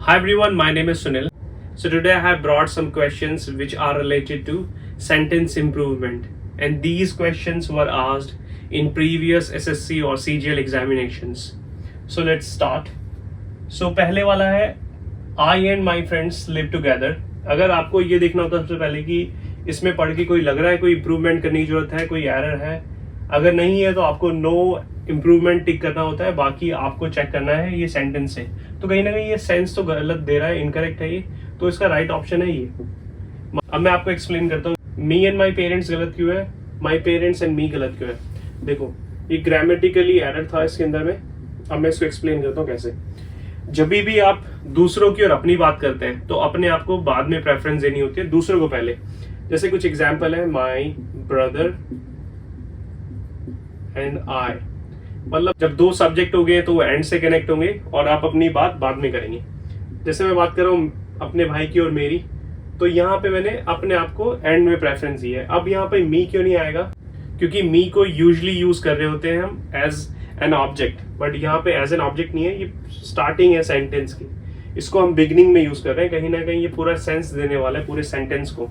Hi everyone, my name is Sunil. So today I have brought some questions which are related to sentence improvement, and these questions were asked in previous SSC or CGL examinations. So let's start. So पहले वाला है I and my friends live together. अगर आपको ये देखना होता है सबसे पहले कि इसमें पढ़ के कोई लग रहा है कोई इम्प्रूवमेंट करने की जरूरत है, कोई एरर है, अगर नहीं है तो आपको नो इम्प्रूवमेंट टिक करना होता है, बाकी आपको चेक करना है ये सेंटेंस है तो कहीं ना कहीं ये सेंस तो गलत दे रहा है, इनकरेक्ट है ये, तो इसका राइट ऑप्शन है ये। अब मैं आपको एक्सप्लेन करता हूँ मी एंड माई पेरेंट्स गलत क्यों है, माई पेरेंट्स एंड मी गलत क्यों है। देखो ये ग्रामेटिकली एरर था इसके अंदर में। अब मैं इसको एक्सप्लेन करता हूँ कैसे। जब भी आप दूसरों की और अपनी बात करते हैं तो अपने आप को बाद में प्रेफरेंस देनी होती है, दूसरों को पहले। जैसे कुछ एग्जाम्पल है माई ब्रदर एंड आई, मतलब जब दो सब्जेक्ट हो गए तो वो एंड से कनेक्ट होंगे और आप अपनी बात बाद में करेंगे। जैसे मैं बात कर रहा हूँ अपने भाई की और मेरी, तो यहाँ पे मैंने अपने आप को एंड में प्रेफरेंस दी है। अब यहाँ पे मी क्यों नहीं आएगा, क्योंकि मी को यूजुअली यूज कर रहे होते हैं हम एज एन ऑब्जेक्ट, बट यहाँ पे एज एन ऑब्जेक्ट नहीं है, ये स्टार्टिंग है सेंटेंस की, इसको हम बिगनिंग में यूज कर रहे हैं। कहीं ना कहीं ये पूरा सेंस देने वाला है पूरे सेंटेंस को,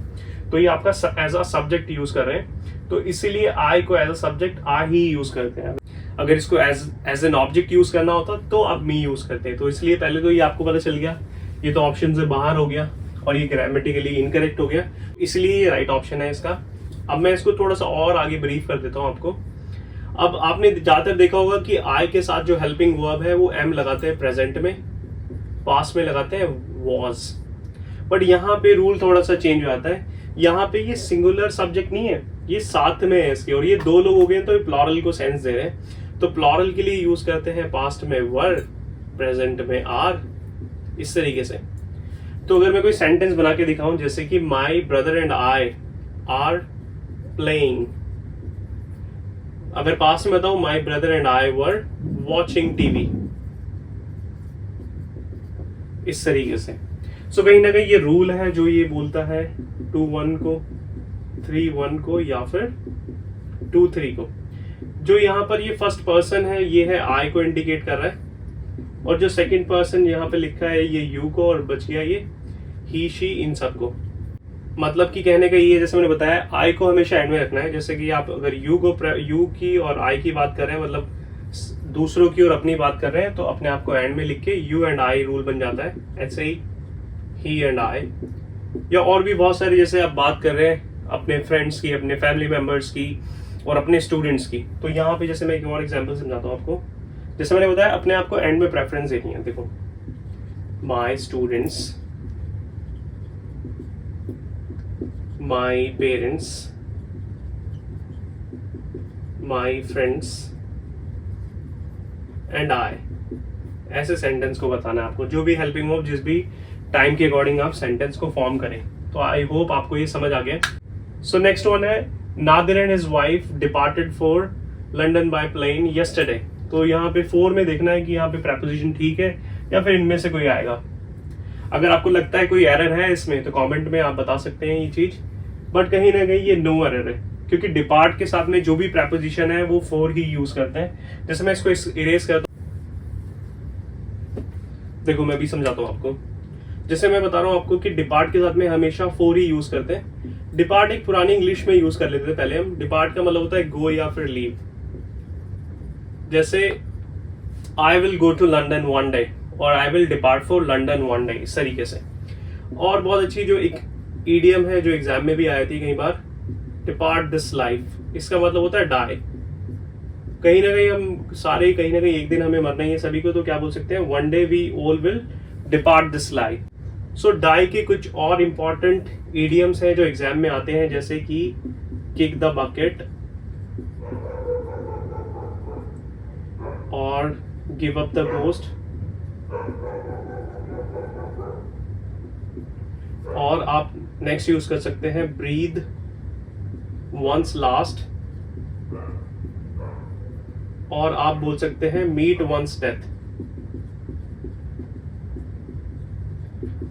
तो ये आपका एज अ सब्जेक्ट यूज कर रहे हैं, तो इसीलिए आई को एज अ सब्जेक्ट आ ही यूज करते हैं। अगर इसको एज एन ऑब्जेक्ट यूज करना होता तो आप मी यूज करते हैं। तो इसलिए पहले तो ये आपको पता चल गया, ये तो ऑप्शन से बाहर हो गया और ये ग्रामेटिकली इनकरेक्ट हो गया, इसलिए ये राइट ऑप्शन है इसका। अब मैं इसको थोड़ा सा और आगे ब्रीफ कर देता हूँ आपको। अब आपने ज्यादातर देखा होगा कि आई के साथ जो हेल्पिंग वर्ब है वो एम लगाते हैं प्रेजेंट में, पास्ट में लगाते हैं वॉज, बट यहाँ पे रूल थोड़ा सा चेंज हो जाता है। यहाँ पे ये सिंगुलर सब्जेक्ट नहीं है, ये साथ में है इसके, और ये दो लोग हो गए तो प्लॉरल को सेंस दे रहे हैं, तो प्लॉरल के लिए यूज करते हैं पास्ट में वर, प्रेजेंट में आर, इस तरीके से। तो अगर मैं कोई सेंटेंस बना के दिखाऊं जैसे कि my brother and I R playing, अगर पास्ट में बताऊं my brother and I were watching TV, इस तरीके से। सो कहीं ना कहीं ये रूल है जो ये बोलता है 2-1 को, 3-1 को, या फिर 2-3 को। जो यहाँ पर ये फर्स्ट पर्सन है ये है आई को इंडिकेट कर रहा है, और जो सेकंड पर्सन यहाँ पे लिखा है ये यू को, और बच गया ये ही शी इन सबको। मतलब कि कहने का ये, जैसे मैंने बताया आई को हमेशा एंड में रखना है। जैसे कि आप अगर यू की और आई की बात कर रहे हैं, मतलब दूसरों की और अपनी बात कर रहे हैं, तो अपने आप को एंड में लिख के यू एंड आई रूल बन जाता है। ऐसे ही एंड आई, या और भी बहुत सारे, जैसे आप बात कर रहे हैं अपने फ्रेंड्स की, अपने फैमिली मेंबर्स की और अपने स्टूडेंट्स की, तो यहाँ पे जैसे मैं एक और एग्जांपल समझाता हूँ आपको। जैसे मैंने बताया अपने आप को एंड में प्रेफरेंस देनी है। देखो my students, my parents, my friends and I, ऐसे सेंटेंस को बताना है आपको, जो भी हेल्पिंग वर्ब जिस भी टाइम के अकॉर्डिंग आप सेंटेंस को फॉर्म करें। तो आई होप आपको ये समझ आ गया। सो नेक्स्ट वन है Nadir and his wife departed for London by plane yesterday. तो यहाँ पे 4 में देखना है कि यहाँ पे प्रेपोजिशन ठीक है या फिर इनमें से कोई आएगा। अगर आपको लगता है कोई एरर है इसमें तो कमेंट में आप बता सकते हैं ये चीज, बट कहीं ना कहीं ये नो एरर है, क्योंकि डिपार्ट के साथ में जो भी प्रेपोजिशन है वो 4 ही यूज करते हैं। जैसे मैं इसको इरेज करता हूँ, देखो मैं भी समझाता हूँ आपको। जैसे मैं बता रहा हूँ आपको कि डिपार्ट के साथ में हमेशा 4 ही यूज करते हैं। डिपार्ट एक पुरानी इंग्लिश में यूज कर लेते थे पहले हम। डिपार्ट का मतलब होता है गो या फिर लीव। जैसे I will go to London one day और I will depart for London one day, इस तरीके से। और बहुत अच्छी जो एक ईडियम है जो एग्जाम में भी आई थी कई बार, डिपार्ट दिस लाइफ, इसका मतलब होता है डाई। कहीं ना कहीं हम सारे कहीं ना कहीं एक दिन हमें मरना ही है सभी को, तो क्या बोल सकते हैं, one day we all will depart this life. So die के कुछ और इंपॉर्टेंट इडियम्स हैं जो एग्जाम में आते हैं, जैसे कि किक द बकेट और गिव अप द गोस्ट, और आप नेक्स्ट यूज कर सकते हैं ब्रीथ वंस लास्ट, और आप बोल सकते हैं मीट वंस डेथ,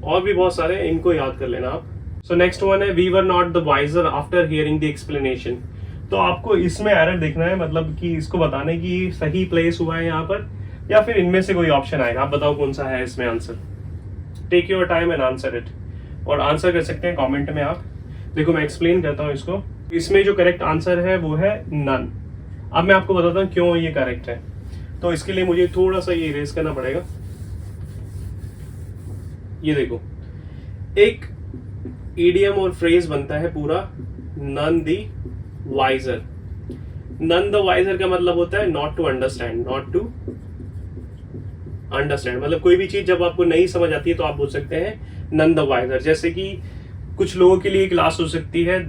और भी बहुत सारे, इनको याद कर लेना आप। सो नेक्स्ट वन है we were not the wiser after hearing the explanation. तो आपको इसमें एरर देखना है, मतलब कि इसको बताने की सही प्लेस हुआ है यहाँ पर, या फिर इनमें से कोई ऑप्शन आएगा। आप बताओ कौन सा है इसमें answer. Take your time and answer it, और आंसर कर सकते हैं कमेंट में आप। देखो मैं एक्सप्लेन करता हूँ इसको। इसमें जो करेक्ट आंसर है वो है नन। अब मैं आपको बताता हूँ क्यों ये करेक्ट है। तो इसके लिए मुझे थोड़ा सा ये इरेज करना पड़ेगा। ये देखो, एक इडियम और फ्रेज बनता है पूरा, none the wiser. None the wiser का मतलब होता है not to understand, not to understand. मतलब कोई भी चीज जब आपको नहीं समझ आती है तो आप बोल सकते हैं नन द वाइजर। जैसे कि कुछ लोगों के लिए क्लास हो सकती है,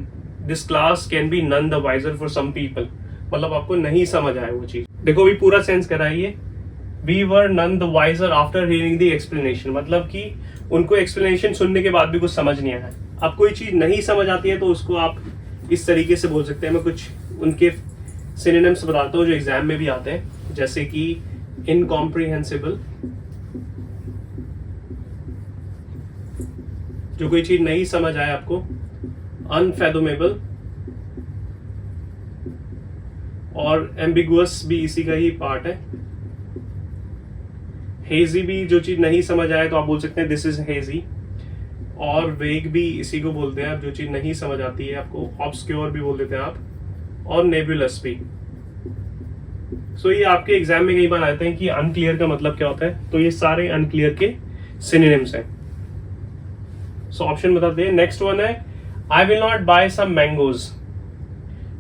this class can be none the wiser for some people, मतलब आपको नहीं समझ आए वो चीज। देखो भी पूरा सेंस कराइए, we were none the wiser after hearing the explanation, मतलब कि उनको एक्सप्लेनेशन सुनने के बाद भी कुछ समझ नहीं आया। अब कोई चीज नहीं समझ आती है तो उसको आप इस तरीके से बोल सकते हैं। मैं कुछ उनके सिनोनिम्स बताता हूँ जो एग्जाम में भी आते हैं, जैसे कि इनकॉम्प्रिहेंसिबल, जो कोई चीज नहीं समझ आए आपको, अनफैथोमेबल, और एम्बिगुअस भी इसी का ही पार्ट है। हेजी भी, जो चीज नहीं समझ आए तो आप बोल सकते हैं दिस इज हेजी। और वेग भी इसी को बोलते हैं आप, जो चीज नहीं समझ आती है आपको, ऑब्सक्योर भी बोल देते हैं आप, और नेबुलस भी। सो ये आपके एग्जाम में कई बार आते हैं कि अनक्लियर का मतलब क्या होता है, तो ये सारे अनक्लियर के सिनोनिम्स हैं। सो ऑप्शन बताते हैं। नेक्स्ट वन है I will not buy some mangoes.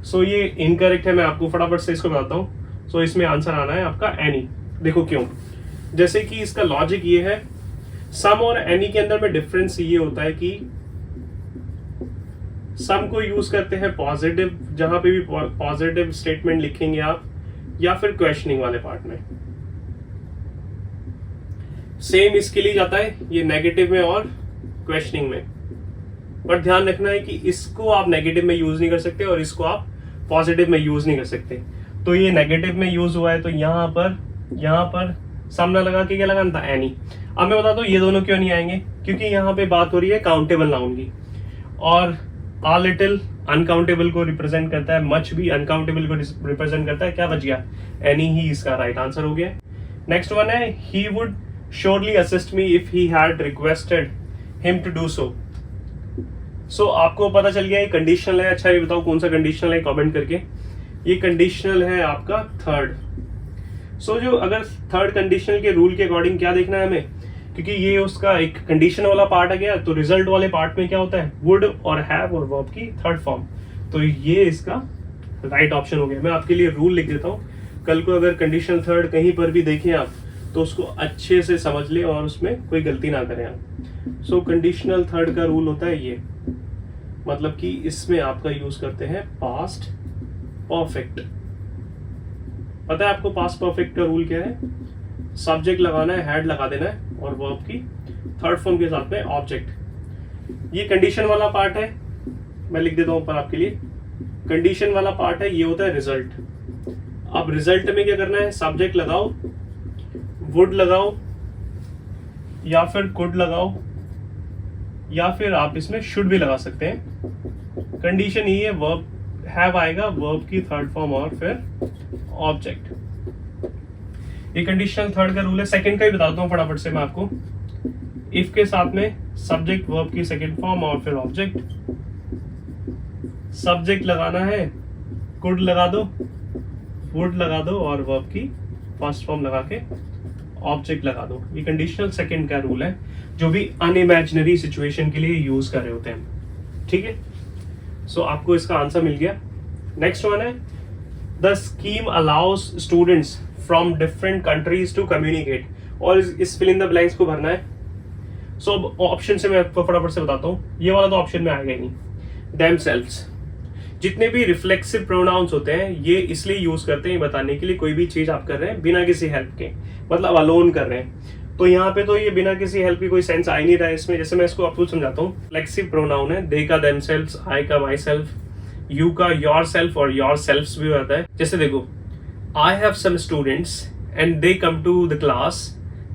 So ये इनकरेक्ट है, मैं आपको फटाफट से इसको बताता हूँ। सो इसमें आंसर आना है आपका एनी। देखो क्यों, जैसे कि इसका लॉजिक ये है, सम और एनी के अंदर में डिफरेंस ये होता है कि सम को यूज करते हैं पॉजिटिव, जहां पे भी पॉजिटिव स्टेटमेंट लिखेंगे आप, या फिर क्वेश्चनिंग वाले पार्ट में। सेम इसके लिए जाता है ये नेगेटिव में और क्वेश्चनिंग में, पर ध्यान रखना है कि इसको आप नेगेटिव में यूज नहीं कर सकते और इसको आप पॉजिटिव में यूज नहीं कर सकते। तो ये नेगेटिव में यूज हुआ है तो यहां पर सम ना लगा के क्या लगाना था, एनी। अब मैं बताता हूँ ये दोनों क्यों नहीं आएंगे, क्योंकि यहाँ पे बात हो रही है काउंटेबल नाउन की, और आ लिटिल अनकाउंटेबल को रिप्रेजेंट करता है, मच भी अनकाउंटेबल को रिप्रेजेंट करता है। क्या बच गया, एनी ही इसका राइट आंसर हो गया। नेक्स्ट वन है he would surely assist me if he had requested him to do so. So आपको पता चल गया ये कंडीशनल है। अच्छा ये बताओ कौन सा कंडीशनल है, कमेंट करके। ये कंडीशनल है आपका थर्ड। सो जो अगर थर्ड कंडीशनल के रूल के अकॉर्डिंग क्या देखना है हमें, क्योंकि ये उसका एक कंडीशन वाला पार्ट आ गया, तो रिजल्ट वाले पार्ट में क्या होता है, वुड और हैव और वर्ब की थर्ड फॉर्म। तो ये इसका राइट ऑप्शन हो गया। मैं आपके लिए रूल लिख देता हूँ, कल को अगर कंडीशनल थर्ड कहीं पर भी देखें आप तो उसको अच्छे से समझ ले और उसमें कोई गलती ना करें आप। सो कंडीशनल थर्ड का रूल होता है ये, मतलब कि इसमें आपका यूज करते हैं पास्ट परफेक्ट। पता है आपको पास्ट परफेक्ट का रूल क्या है, सब्जेक्ट लगाना है, हैड लगा देना है, और वर्ब की थर्ड फॉर्म के साथ में ऑब्जेक्ट। ये कंडीशन वाला पार्ट है, मैं लिख देता हूं ऊपर आपके लिए। कंडीशन वाला पार्ट है, ये होता है रिजल्ट। अब रिजल्ट में क्या करना है, सब्जेक्ट लगाओ, वुड लगाओ, या फिर कुड लगाओ, या फिर आप इसमें शुड भी लगा सकते हैं। कंडीशन ये है, वर्ब हैव आएगा, वर्ब की थर्ड फॉर्म और फिर ऑब्जेक्ट। ये कंडीशनल थर्ड का रूल है। सेकंड का ही बताता हूँ फटाफट से मैं आपको। इफ के साथ में सब्जेक्ट वर्ब की सेकंड फॉर्म और फिर ऑब्जेक्ट। सब्जेक्ट लगाना है, कुड लगा दो, वुड लगा दो, और वर्ब की फर्स्ट फॉर्म लगा के ऑब्जेक्ट लगा दो। ये कंडीशनल सेकंड का रूल है, जो भी अनइमेजिनरी सिचुएशन के लिए यूज कर रहे होते हैं। ठीक है, सो आपको इसका आंसर मिल गया। नेक्स्ट वन है the scheme allows students from different countries to communicate, और इस फिल इन द ब्लैंक्स को भरना है। सो ऑप्शन से मैं आपको फटाफट से बताता हूँ, ये वाला तो ऑप्शन में आएगा ही नहीं। देमसेल्व्स, जितने भी रिफ्लेक्सिव प्रोनाउंस होते हैं ये इसलिए यूज करते हैं बताने के लिए कोई भी चीज आप कर रहे हैं बिना किसी हेल्प के, मतलब अलोन कर रहे हैं। तो यहाँ पे तो ये बिना किसी हेल्प की कोई सेंस आ ही नहीं रहा है इसमें। जैसे मैं इसको आपको समझाता हूँ, रिफ्लेक्सिव प्रोनाउन है, दे का देमसेल्व्स, आई का माई सेल्फ, यू का योर सेल्फ और योर सेल्फ्स भी होता है। जैसे देखो, I have some students and they come to the class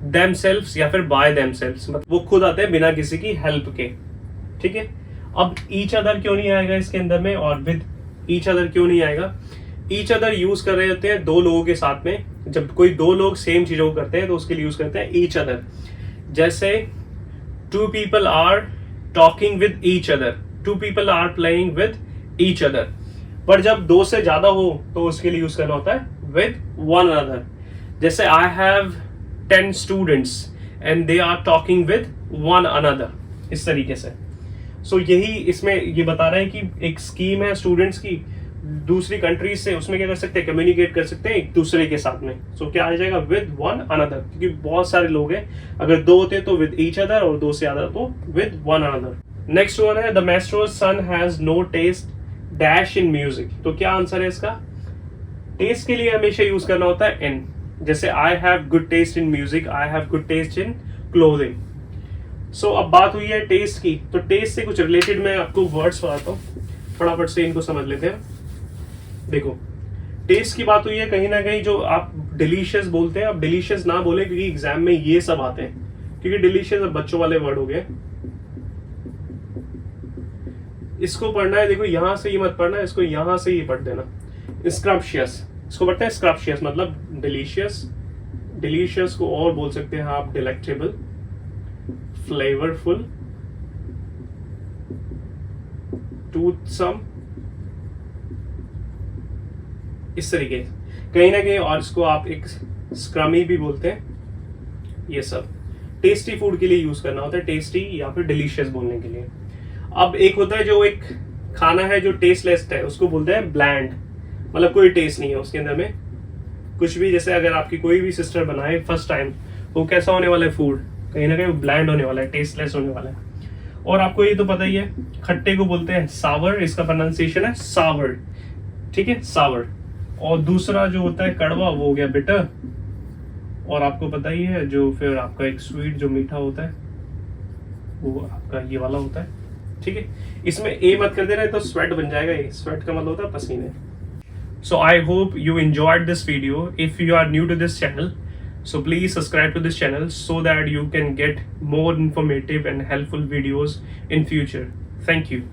themselves या फिर बाय देमसेल्व्स, मतलब वो खुद आते हैं बिना किसी की हेल्प के। ठीक है, अब ईच अदर क्यों नहीं आएगा इसके अंदर में, और विद ईच अदर क्यों नहीं आएगा। ईच अदर यूज कर रहे होते हैं दो लोगों के साथ में, जब कोई दो लोग सेम चीजों को करते हैं तो उसके लिए यूज करते हैं ईच अदर। जैसे 2 people are talking with each other, 2 people are playing with each other. पर जब 2 से ज्यादा हो तो उसके लिए यूज करना होता है with one another. जैसे I have 10 students and they are talking with one another, इस तरीके से. सो यही इसमें ये बता रहा है कि एक स्कीम है स्टूडेंट्स की दूसरी कंट्रीज से, उसमें क्या कर सकते हैं, कम्युनिकेट कर सकते हैं एक दूसरे के साथ में. सो क्या आ जाएगा, विद वन अनदर, क्योंकि बहुत सारे लोग हैं. अगर 2 होते तो विद ईच अदर, और 2 से ज्यादा तो with one another. Next one है the maestro's son has no taste dash in music. तो क्या आंसर है इसका? टेस्ट के लिए हमेशा यूज करना होता है इन. जैसे I have good taste in music, I have good taste in clothing. So अब बात हुई है टेस्ट की, तो टेस्ट से कुछ रिलेटेड मैं आपको वर्ड्स बताता हूँ, फटाफट से इनको समझ लेते हैं. देखो, टेस्ट की बात हुई है, कहीं ना कहीं जो आप डिलीशियस बोलते हैं, आप डिलीशियस ना बोले क्योंकि एग्जाम में ये सब आते हैं, क्योंकि डिलीशियस अब बच्चों वाले वर्ड हो गए. इसको पढ़ना है, देखो यहां से ये मत पढ़ना, इसको यहां से ये पढ़ देना. स्क्रम्पशियस, इसको पढ़ते हैं स्क्रम्पशियस, मतलब डिलीशियस. डिलीशियस को और बोल सकते हैं आप डिलेक्टेबल, फ्लेवरफुल, टूथसम, इस तरीके कहीं ना कहीं. और इसको आप एक स्क्रमी भी बोलते हैं. ये सब टेस्टी फूड के लिए यूज करना होता है, टेस्टी या फिर डिलीशियस बोलने के लिए. अब एक होता है जो एक खाना है जो टेस्टलेस है, उसको बोलते हैं ब्लैंड, मतलब कोई टेस्ट नहीं है उसके अंदर में कुछ भी. जैसे अगर आपकी कोई भी सिस्टर बनाए फर्स्ट टाइम, तो कैसा होने वाला है फूड, कहीं ना कहीं ब्लैंड होने वाला है, टेस्टलेस होने वाला है. और आपको ये तो पता ही है, खट्टे को बोलते हैं सावर, इसका प्रोनाउंसिएशन है सावर, ठीक है, सावर. और दूसरा जो होता है कड़वा, वो हो गया बिटर. और आपको पता ही है जो फिर आपका एक स्वीट जो मीठा होता है, वो आपका ये वाला होता है, ठीक है. इसमें ए मत कर देना तो स्वेट बन जाएगा. ये स्वेट का मतलब होता है पसीने. So I hope you enjoyed this video. If you are new to this channel, so please subscribe to this channel so that you can get more informative and helpful videos in future. Thank you.